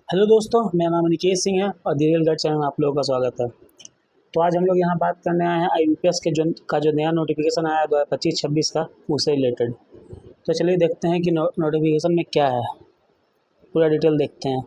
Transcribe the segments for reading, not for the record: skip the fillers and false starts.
Hello दोस्तों, मेरा नाम निकेश सिंह है और दी रियल गाइड चैनल में आप लोगों का स्वागत है। तो आज हम लोग यहाँ बात करने आए हैं आईबीपीएस के जो नया नोटिफिकेशन आया है 2025-26 का, उससे रिलेटेड। तो चलिए देखते हैं कि नोटिफिकेशन में क्या है, पूरा डिटेल देखते हैं।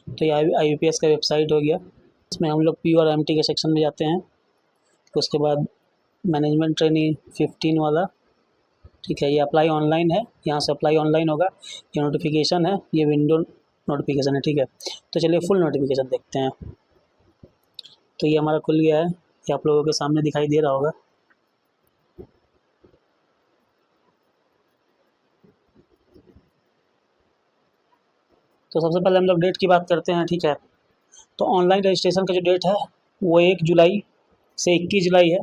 तो ये आईबीपीएस का वेबसाइट हो गया। इसमें हम लोग पी और एमटी के सेक्शन में जाते हैं। उसके बाद मैनेजमेंट ट्रेनिंग 15 वाला, ठीक है, ये अप्लाई ऑनलाइन है, यहाँ से अप्लाई ऑनलाइन होगा। ये नोटिफिकेशन है, ये विंडो नोटिफिकेशन है, ठीक है। तो चलिए फुल नोटिफिकेशन देखते हैं। तो ये हमारा खुल गया है, ये आप लोगों के सामने दिखाई दे रहा होगा। तो सबसे पहले हम लोग डेट की बात करते हैं, ठीक है। तो ऑनलाइन रजिस्ट्रेशन का जो डेट है वो 1 जुलाई से 21 जुलाई है।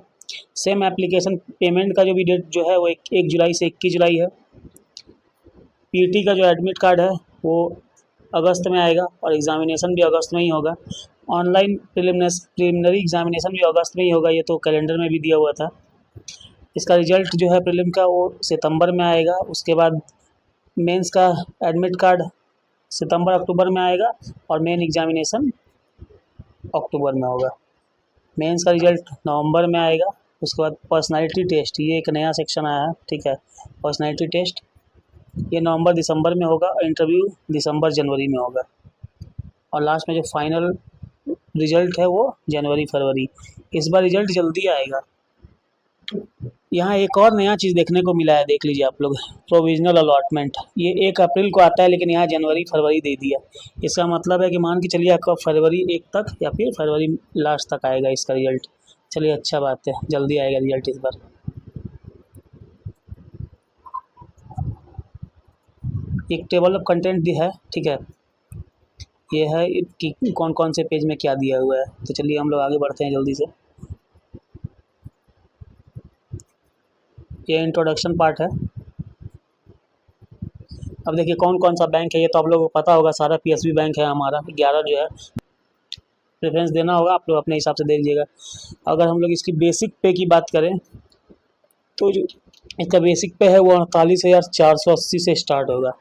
सेम एप्लीकेशन पेमेंट का जो भी डेट जो है वो 1 जुलाई से 21 जुलाई है। पीटी का जो एडमिट कार्ड है वो अगस्त में आएगा और एग्ज़ामिनेशन भी अगस्त में ही होगा। ऑनलाइन प्रिलिमिनरी एग्ज़ामिनेशन भी अगस्त में ही होगा, ये तो कैलेंडर में भी दिया हुआ था। इसका रिजल्ट जो है प्रीलिम का वो सितंबर में आएगा। उसके बाद मेंस का एडमिट कार्ड सितंबर अक्टूबर में आएगा और मेन एग्ज़ामिनेशन अक्टूबर में होगा। मेंस का रिजल्ट नवंबर में आएगा। उसके बाद पर्सनालिटी टेस्ट, ये एक नया सेक्शन आया है, ठीक है। पर्सनालिटी टेस्ट ये नवंबर दिसंबर में होगा और इंटरव्यू दिसंबर जनवरी में होगा। और लास्ट में जो फाइनल रिजल्ट है वो जनवरी फरवरी। इस बार रिजल्ट जल्दी आएगा। यहाँ एक और नया चीज़ देखने को मिला है, देख लीजिए आप लोग, प्रोविजनल अलॉटमेंट। ये 1 अप्रैल को आता है, लेकिन यहाँ जनवरी फरवरी दे दिया। इसका मतलब है कि मान के चलिए आपका फरवरी 1 तक या फिर फरवरी लास्ट तक आएगा इसका रिजल्ट। चलिए अच्छा बात है, जल्दी आएगा रिजल्ट इस बार। एक टेबल ऑफ कंटेंट भी है, ठीक है। ये है कि कौन कौन से पेज में क्या दिया हुआ है। तो चलिए हम लोग आगे बढ़ते हैं जल्दी से। ये इंट्रोडक्शन पार्ट है। अब देखिए कौन कौन सा बैंक है, ये तो आप लोगों को पता होगा, सारा पीएसबी बैंक है हमारा। 11 जो है प्रेफरेंस देना होगा, आप लोग अपने हिसाब से देख लीजिएगा। अगर हम लोग इसकी बेसिक पे की बात करें तो जो इसका बेसिक पे है वो 48,480 से स्टार्ट होगा।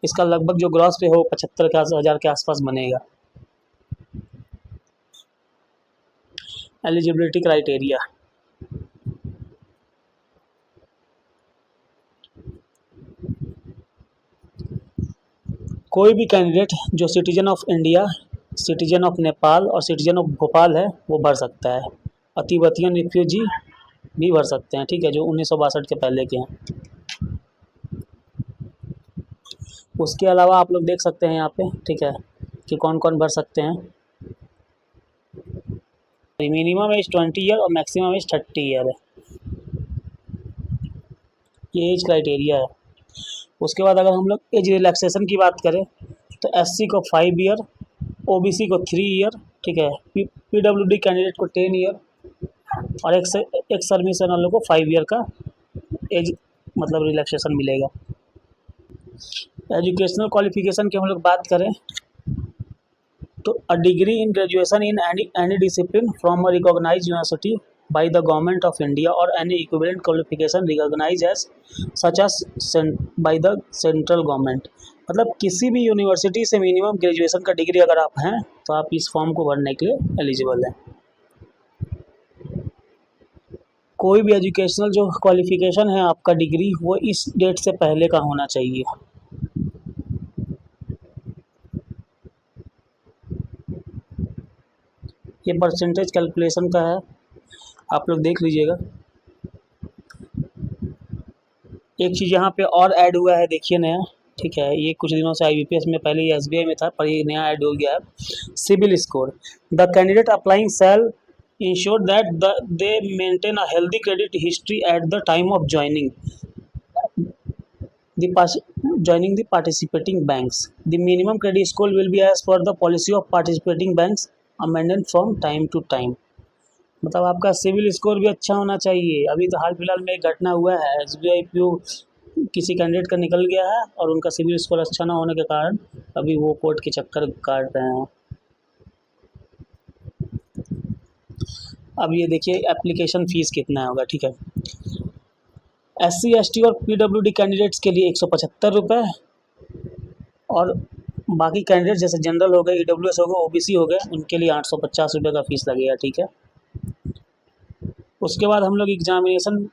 इसका लगभग जो ग्रॉस पे हो 75,000 के आसपास बनेगा। एलिजिबिलिटी क्राइटेरिया, कोई भी कैंडिडेट जो citizen of India, citizen of Nepal और सिटीजन ऑफ भोपाल है वो भर सकता है। अतिबतियन रिफ्यूजी भी भर सकते हैं, ठीक है, जो 1962 के पहले के हैं। उसके अलावा आप लोग देख सकते हैं यहाँ पे, ठीक है, कि कौन कौन भर सकते हैं। मिनिमम एज 20 ईयर और मैक्सिमम एज 30 ईयर है, ये एज क्राइटेरिया है। उसके बाद अगर हम लोग एज रिलैक्सेशन की बात करें तो एससी को 5 ईयर, ओबीसी को 3 ईयर, ठीक है, पीडब्ल्यूडी कैंडिडेट को 10 ईयर और एक सर्विस वालों को 5 ईयर का एज मतलब रिलैक्सेशन मिलेगा। एजुकेशनल क्वालिफिकेशन की हम लोग बात करें तो a degree in graduation in any discipline from a recognised university by the government of India और any equivalent qualification recognise as such as by the central government. मतलब किसी भी यूनिवर्सिटी से मिनिमम ग्रेजुएशन का डिग्री अगर आप हैं तो आप इस फॉर्म को भरने के लिए एलिजिबल हैं। कोई भी एजुकेशनल जो क्वालिफिकेशन है आपका डिग्री, वो इस डेट से पहले का होना चाहिए। ये परसेंटेज कैलकुलेशन का है, आप लोग देख लीजिएगा। एक चीज़ यहाँ पे और ऐड हुआ है, देखिए नया, ठीक है, ये कुछ दिनों से आईबीपीएस में, पहले ये एसबीआई में था पर ये नया ऐड हो गया है। CIBIL score, the candidate applying shall ensure that they maintain a healthy credit history at the time of joining the participating banks. The minimum credit score will be as per the policy of participating banks amended from time to time. मतलब आपका civil score भी अच्छा होना चाहिए। अभी तो हाल फिलहाल में एक घटना हुआ है, एसबीआई पीओ किसी कैंडिडेट का निकल गया है और उनका सिविल स्कोर अच्छा ना होने के कारण अभी वो कोर्ट के चक्कर काट रहे हैं। अब ये देखिए एप्लीकेशन फ़ीस कितना होगा, ठीक है। SC ST और PWD कैंडिडेट्स के लिए 175 रुपये और बाकी कैंडिडेट जैसे जनरल हो गए, EWS हो गए, OBC हो गए, उनके लिए 850 रुपये का फ़ीस लगेगा, ठीक है। उसके बाद हम लोग एग्जामिनेशन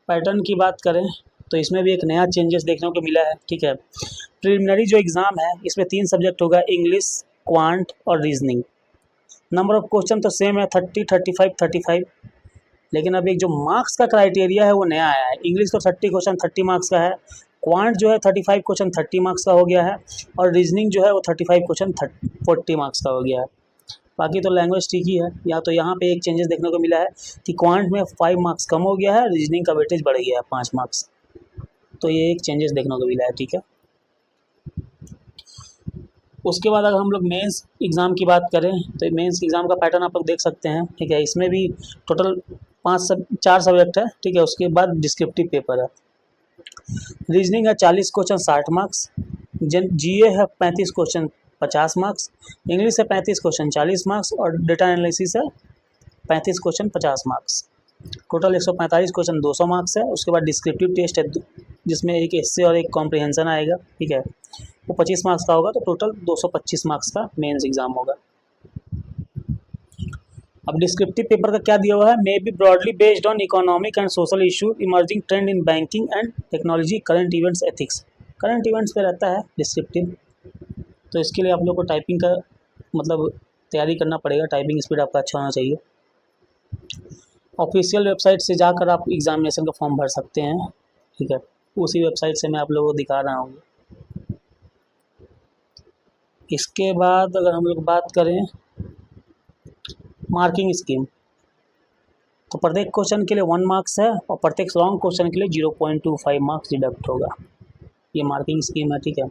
पैटर्न की बात करें तो इसमें भी एक नया चेंजेस देखने को मिला है, ठीक है। प्रिलिमिनरी जो एग्ज़ाम है इसमें 3 सब्जेक्ट होगा, इंग्लिश, क्वांट और रीजनिंग। नंबर ऑफ क्वेश्चन तो सेम है, 30, 35, 35, लेकिन अब एक जो मार्क्स का क्राइटेरिया है वो नया आया है। इंग्लिश तो 30 क्वेश्चन 30 मार्क्स का है, क्वांट जो है 35 क्वेश्चन 30 मार्क्स का हो गया है, और रीजनिंग जो है वो 35 क्वेश्चन 40 मार्क्स का हो गया है। बाकी तो लैंग्वेज ठीक ही है। या तो यहाँ पे एक चेंजेस देखने को मिला है कि क्वांट में 5 मार्क्स कम हो गया है, रीजनिंग का वेटेज बढ़ गया है 5 मार्क्स। तो ये एक चेंजेस देखने को मिला है, ठीक है। उसके बाद अगर हम लोग मेंस एग्ज़ाम की बात करें तो मेंस एग्ज़ाम का पैटर्न आप लोग देख सकते हैं, ठीक है। इसमें भी टोटल 4 सब्जेक्ट है, ठीक है। उसके बाद डिस्क्रिप्टिव पेपर है। रीजनिंग है 40 क्वेश्चन 60 मार्क्स, GA है 35 क्वेश्चन 50 मार्क्स, इंग्लिश है 35 क्वेश्चन 40 मार्क्स, और डेटा एनालिसिस है 35 question 50 marks. Total 145 question 200 marks है। उसके बाद डिस्क्रिप्टिव टेस्ट है जिसमें एक एस्से और एक कॉम्प्रिहेंशन आएगा, ठीक है। वो 25 मार्क्स का होगा, तो टोटल 225 मार्क्स का मेंस एग्जाम होगा। अब डिस्क्रिप्टिव पेपर का क्या दिया हुआ है, may be broadly based on economic and social issue, emerging trend in banking and technology, current events, ethics. Current events पे रहता है डिस्क्रिप्टिव, तो इसके लिए आप लोग को टाइपिंग का मतलब तैयारी करना पड़ेगा, टाइपिंग स्पीड आपका अच्छा होना चाहिए। ऑफिशियल वेबसाइट से जाकर आप एग्जामिनेशन का फॉर्म भर सकते हैं, ठीक है। उसी वेबसाइट से मैं आप लोगों को दिखा रहा हूँ। इसके बाद अगर हम लोग बात करें मार्किंग स्कीम, तो प्रत्येक क्वेश्चन के लिए 1 मार्क्स है और प्रत्येक लॉन्ग क्वेश्चन के लिए 0.25 मार्क्स डिडक्ट होगा। ये मार्किंग स्कीम है, ठीक है।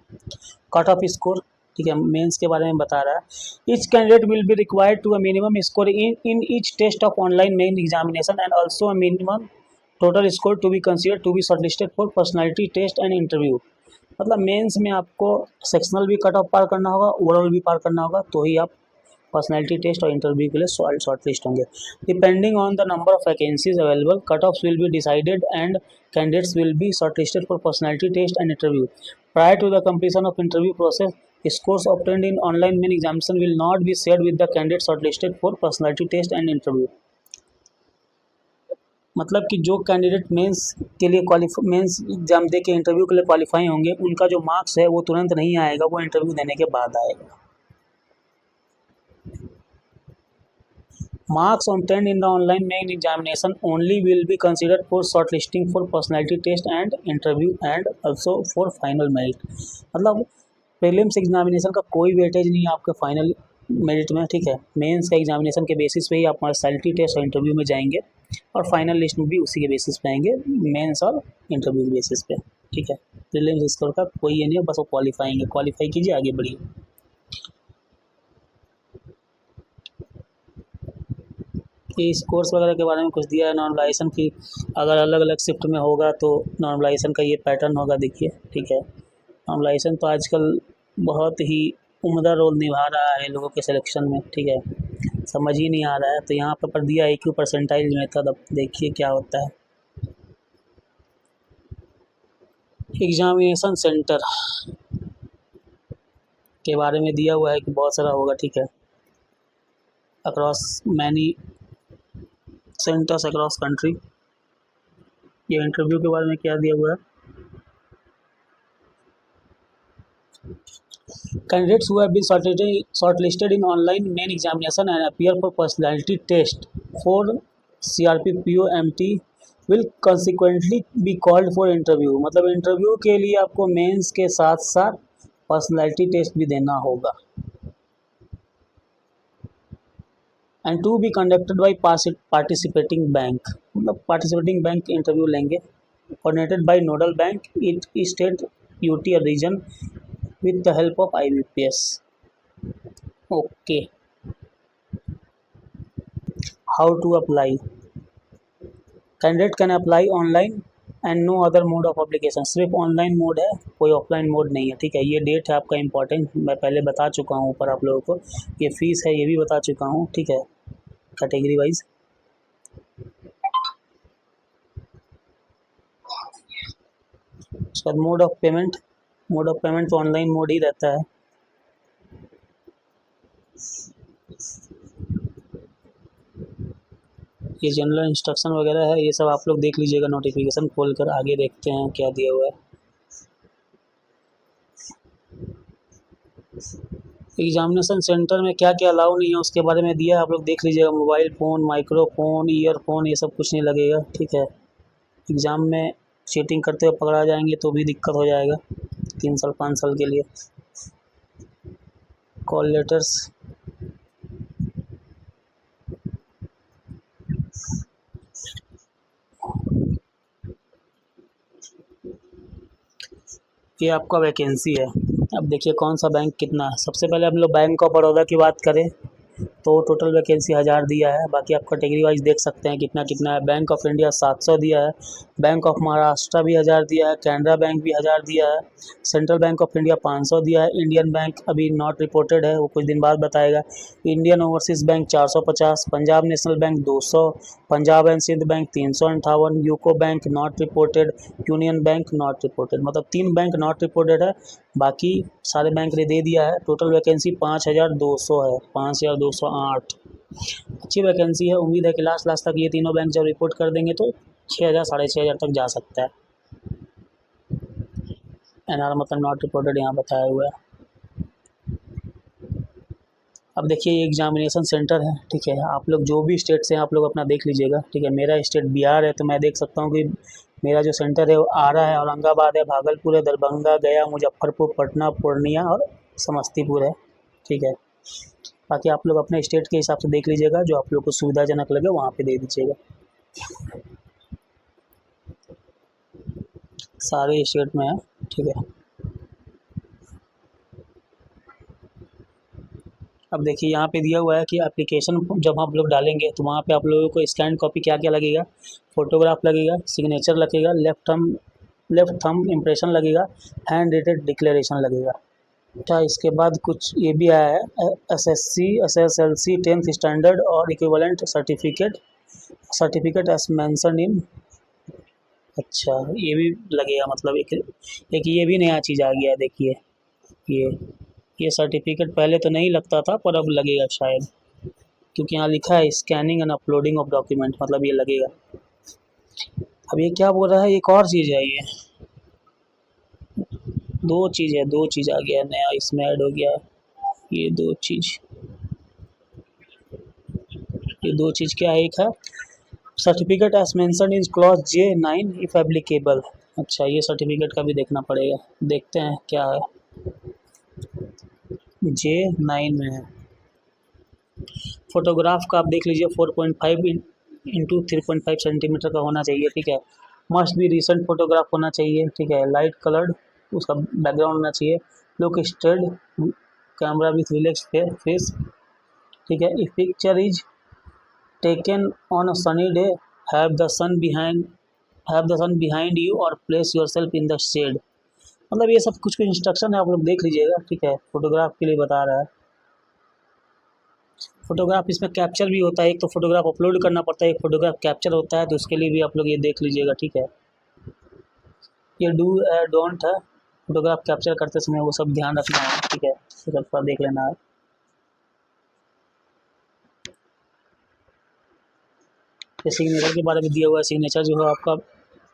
कट ऑफ स्कोर, ठीक है, मेंस के बारे में बता रहा है। Each candidate will be required to a minimum score in each test of online main examination and also a minimum total score to be considered to be shortlisted for personality test and interview. मतलब mains में आपको sectional भी cut off पार करना होगा, overall भी पार करना होगा, तो ही आप पर्सनैलिटी टेस्ट और इंटरव्यू के लिए शॉर्ट लिस्ट होंगे। Depending on the number of vacancies available, cut offs will be decided and candidates will be shortlisted for personality test and interview. Prior to the completion of interview process, scores obtained in online main examination will not be shared with the candidate shortlisted for personality test and interview। मतलब कि जो candidate mains के लिए mains exam दे के interview के लिए qualify होंगे, उनका जो मार्क्स है वो तुरंत नहीं आएगा, वो इंटरव्यू देने के बाद आएगा। Marks obtained in the online main examination only will be considered for shortlisting for personality test and interview and also for final merit। मतलब प्रीलिम्स एग्जामिनेशन का कोई वेटेज नहीं है आपके फाइनल मेरिट में, ठीक है। मेंस का एग्जामिनेशन के बेसिस पे ही आप पर्सनैलिटी टेस्ट और इंटरव्यू में जाएंगे, और फाइनल लिस्ट में भी उसी के बेसिस पे आएंगे, मेंस और इंटरव्यू के बेसिस पे, ठीक है। प्रीलिम्स स्कोर का कोई ये नहीं है, बस वो क्वालिफाई कीजिए, आगे बढ़िए। इस कोर्स वगैरह के बारे में कुछ दिया है नॉर्मलाइजेशन की, अगर अलग अलग शिफ्ट में होगा तो नॉर्मलाइजेशन का ये पैटर्न होगा, देखिए, ठीक है। नॉर्मलाइजेशन तो आजकल बहुत ही उम्दा रोल निभा रहा है लोगों के सिलेक्शन में, ठीक है। समझ ही नहीं आ रहा है, तो यहाँ पर दिया IQ परसेंटाइज मेथड, अब देखिए क्या होता है। एग्जामिनेशन सेंटर के बारे में दिया हुआ है कि बहुत सारा होगा, ठीक है। Across many centres across country. ये इंटरव्यू के बारे में क्या दिया हुआ है, candidates who have been shortlisted in online main examination and appear for personality test for CRP-PO-MT will consequently be called for interview। मतलब इंटरव्यू के लिए आपको मेंस के साथ साथ पर्सनैलिटी टेस्ट भी देना होगा। And to be conducted by participating bank, मतलब पार्टिसिपेटिंग बैंक इंटरव्यू लेंगे, coordinated by nodal bank in state, UT और region with the help of IBPS। Okay, how to apply? Candidate can apply online and no other mode of application। सिर्फ online mode है, कोई offline mode नहीं है, ठीक है। ये date है आपका इम्पोर्टेंट, मैं पहले बता चुका हूँ ऊपर आप लोगों को। ये फीस है, ये भी बता चुका हूँ, ठीक है, कैटेगरी वाइज। उसके बाद mode of payment, mode of payment तो ऑनलाइन मोड ही रहता है। ये जनरल इंस्ट्रक्शन वगैरह है, ये सब आप लोग देख लीजिएगा नोटिफिकेशन खोल कर। आगे देखते हैं क्या दिया हुआ है। एग्जामिनेशन सेंटर में क्या क्या अलाउ नहीं है उसके बारे में दिया है, आप लोग देख लीजिएगा। मोबाइल फ़ोन, माइक्रोफोन, ईयरफोन, ये सब कुछ नहीं लगेगा, ठीक है। एग्ज़ाम में चीटिंग करते हुए पकड़ा जाएंगे तो भी दिक्कत हो जाएगा 3 साल 5 साल के लिए। कॉल लेटर्स, ये आपका वैकेंसी है। अब देखिए कौन सा बैंक कितना है। सबसे पहले हम लोग बैंक ऑफ बड़ौदा की बात करें तो टोटल वैकेंसी 1000 दिया है। बाकी आप कैटेगरी वाइज देख सकते हैं कितना कितना है। बैंक ऑफ इंडिया 700 दिया है, बैंक ऑफ महाराष्ट्र भी 1000 दिया है, कैनरा बैंक भी 1000 दिया है, सेंट्रल बैंक ऑफ इंडिया 500 दिया है, इंडियन बैंक अभी नॉट रिपोर्टेड है, वो कुछ दिन बाद बताएगा, Indian overseas bank 450, Punjab national bank 200, Punjab and Sindh bank 358, UCO bank not reported, union bank not reported. मतलब 3 बैंक नॉट रिपोर्टेड है, बाकी सारे बैंक ने दे दिया है। टोटल वैकेंसी 5200 है, 5208। अच्छी वैकेंसी है। उम्मीद है कि लास्ट लास्ट तक ये तीनों बैंक जब रिपोर्ट कर देंगे तो 6000 6500 तक जा सकता है। एनआर मतलब नॉट रिपोर्टेड यहाँ बताया हुआ है। अब देखिए ये एग्जामिनेशन सेंटर है, ठीक है। आप लोग जो भी स्टेट से हैं आप लोग अपना देख लीजिएगा, ठीक है। मेरा स्टेट बिहार है तो मैं देख सकता हूँ कि मेरा जो सेंटर है वो आरा है, औरंगाबाद है, भागलपुर है, दरभंगा, गया, मुजफ्फरपुर, पटना, पूर्णिया और समस्तीपुर है, ठीक है। बाकी आप लोग अपने स्टेट के हिसाब से देख लीजिएगा, जो आप लोग को सुविधाजनक लगे वहाँ पे दे दीजिएगा। सारे स्टेट में है, ठीक है। अब देखिए यहाँ पे दिया हुआ है कि एप्लीकेशन जब आप लोग डालेंगे तो वहाँ पे आप लोगों को स्कैन कॉपी क्या क्या लगेगा, फोटोग्राफ लगेगा, सिग्नेचर लगेगा, लेफ्ट थंब इम्प्रेशन लगेगा, हैंड रिटेड डिक्लेरेशन लगेगा। अच्छा, इसके बाद कुछ ये भी आया है एसएससी, एसएसएलसी, 10th स्टैंडर्ड और equivalent certificate as mention in. अच्छा, ये भी लगेगा। मतलब एक ये भी नया चीज़ आ गया है, देखिए ये ये सर्टिफिकेट पहले तो नहीं लगता था पर अब लगेगा शायद, क्योंकि यहाँ लिखा है scanning and uploading of document, मतलब ये लगेगा। अब ये क्या बोल रहा है, एक और चीज़ है, ये दो चीज़ आ गया नया, इसमें ऐड हो गया ये दो चीज़ क्या है। एक है certificate as mention in clause J9 if applicable. अच्छा, ये सर्टिफिकेट का भी देखना पड़ेगा, देखते हैं क्या है। J9 में है। फोटोग्राफ का आप देख लीजिए 4.5 इंटू 3.5 सेंटीमीटर का होना चाहिए, ठीक है। मस्ट भी रिसेंट फोटोग्राफ होना चाहिए, ठीक है। लाइट कलर्ड उसका बैकग्राउंड होना चाहिए। Look straight camera with relax face, ठीक है। If picture is taken on a sunny day have the sun behind you और place yourself in the shade. मतलब ये सब कुछ इंस्ट्रक्शन है, आप लोग देख लीजिएगा, ठीक है। फोटोग्राफ के लिए बता रहा है। फोटोग्राफ इसमें कैप्चर भी होता है, एक तो फोटोग्राफ अपलोड करना पड़ता है, एक फोटोग्राफ कैप्चर होता है, तो उसके लिए भी आप लोग ये देख लीजिएगा, ठीक है। ये डू डोंट है, फोटोग्राफ कैप्चर करते समय वो सब ध्यान रखना है, ठीक है। सब पर देख लेना है। ये सिग्नेचर के बारे में दिया हुआ है। सिग्नेचर जो है आपका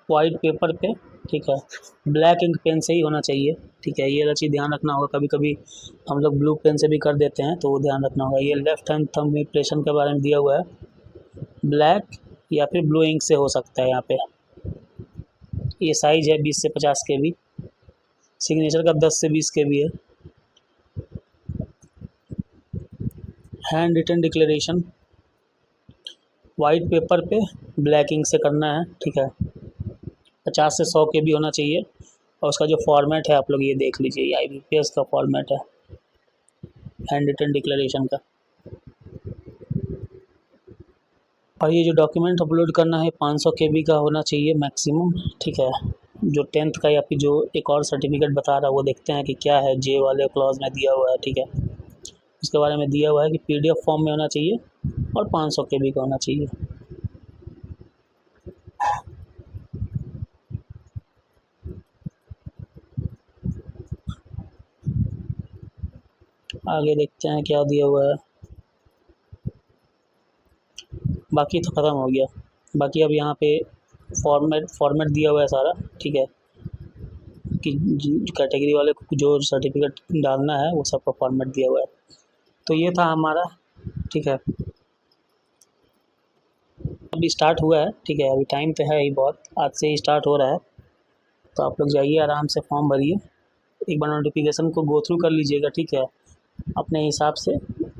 वाइट पेपर पे, ठीक है, ब्लैक इंक पेन से ही होना चाहिए, ठीक है। ये चीज़ ध्यान रखना होगा। कभी कभी हम लोग ब्लू पेन से भी कर देते हैं, तो वो ध्यान रखना होगा। ये लेफ्ट हैंड थंब इम्प्रेशन के बारे में दिया हुआ है, ब्लैक या फिर ब्लू इंक से हो सकता है यहाँ पे। ये साइज है 20 से 50 के बी, सिग्नेचर का 10 से 20 के बी है। Hand written declaration white paper पे ब्लैक इंक से करना है, ठीक है। 50 से 100 के बी होना चाहिए। और उसका जो फॉर्मेट है आप लोग ये देख लीजिए, ये IBPS का फॉर्मेट है हैंड रिटन डिक्लेरेशन का। और ये जो डॉक्यूमेंट अपलोड करना है 500 KB का होना चाहिए मैक्सिमम, ठीक है। जो 10th का या फिर जो एक और सर्टिफिकेट बता रहा है वो देखते हैं कि क्या है, J वाले क्लॉज में दिया हुआ है, ठीक है। उसके बारे में दिया हुआ है कि PDF फॉर्म में होना चाहिए और 500 KB का होना चाहिए। आगे देखते हैं क्या दिया हुआ है। बाकी तो ख़त्म हो गया। बाकी अब यहाँ पे फॉर्मेट दिया हुआ है सारा, ठीक है, कि कैटेगरी वाले को जो सर्टिफिकेट डालना है वो सबका फॉर्मेट दिया हुआ है। तो ये था हमारा, ठीक है। अभी स्टार्ट हुआ है, ठीक है, अभी टाइम तो है ही बहुत, आज से ही स्टार्ट हो रहा है। तो आप लोग जाइए आराम से फॉर्म भरिए, एक बार नोटिफिकेशन को गो थ्रू कर लीजिएगा, ठीक है, अपने हिसाब से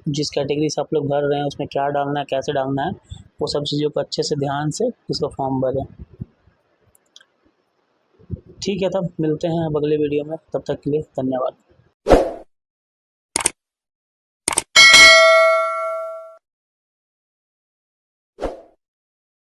जिस कैटेगरी से आप लोग भर रहे हैं उसमें क्या डालना है, कैसे डालना है, वो सब चीज़ों को अच्छे से ध्यान से उसका फॉर्म भरें। ठीक है, तब मिलते हैं अब अगले वीडियो में, तब तक के लिए धन्यवाद।